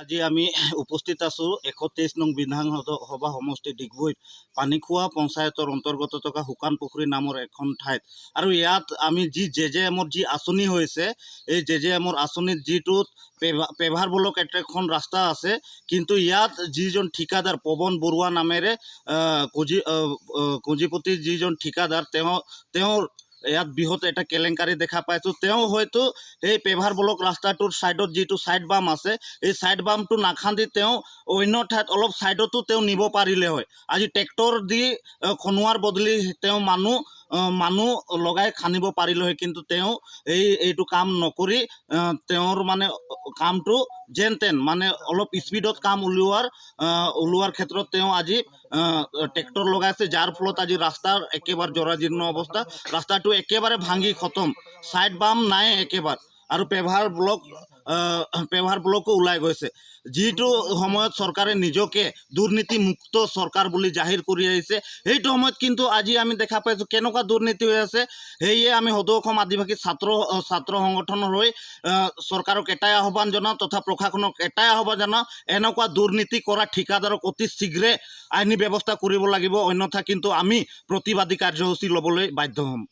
আজি আমি উপস্থিত আছোঁ 123 নং বিধানসভা সমষ্টি ডিগবৈত পানীখোৱা পঞ্চায়তৰ অন্তৰ্গত থকা শুকান পুখুৰী নামৰ এখন ঠাইত আৰু ইয়াত আমি যি জেজেএমৰ যি আঁচনি হৈছে এই জেজেএমৰ আঁচনিত যিটোত পেভাৰ ব্লক এখন ৰাস্তা আছে কিন্তু ইয়াত যিজন ঠিকাদাৰ পৱন বৰুৱা নামেৰে কুঁজিপতিৰ যিজন ঠিকাদাৰ তেওঁৰ ইয়াত বৃহৎ এটা কেলেংকাৰী দেখা পাইছোঁ। তেওঁ হয়তো এই পেভাৰ ব্লক ৰাস্তাটোৰ ছাইডত যিটো ছাইড বাম আছে এই ছাইড বামটো নাখান্দি তেওঁ অন্য ঠাইত অলপ ছাইডতো তেওঁ নিব পাৰিলে হয়। আজি ট্ৰেক্টৰ দি খনোৱাৰ বদলি তেওঁ মানুহ লগাই খান্দিব পাৰিলে হয়, কিন্তু তেওঁ এইটো কাম নকৰি তেওঁৰ মানে কামটো যেন তেন মানে অলপ স্পীডত কাম উলিওৱাৰ ক্ষেত্ৰত তেওঁ আজি ট্ৰেক্টৰ লগাইছে, যাৰ ফলত আজি ৰাস্তাৰ একেবাৰে জৰাজীৰ্ণ অৱস্থা, ৰাস্তাটো একেবাৰে ভাঙি খতম, ছাইড বাম নাই একেবাৰে আৰু পেভাৰ ব্লকো ওলাই গৈছে। যিটো সময়ত চৰকাৰে নিজকে দুৰ্নীতিমুক্ত চৰকাৰ বুলি জাহিৰ কৰি আহিছে, সেইটো সময়ত কিন্তু আজি আমি দেখা পাইছোঁ কেনেকুৱা দুৰ্নীতি হৈ আছে। সেয়ে আমি সদৌ অসম আদিবাসী ছাত্ৰ সংগঠনৰ হৈ চৰকাৰক এটাই আহ্বান জনাওঁ তথা প্ৰশাসনক এটাই আহ্বান জনাওঁ, এনেকুৱা দুৰ্নীতি কৰা ঠিকাদাৰক অতি শীঘ্ৰে আইনী ব্যৱস্থা কৰিব লাগিব, অন্যথা কিন্তু আমি প্ৰতিবাদী কাৰ্যসূচী ল'বলৈ বাধ্য হ'ম।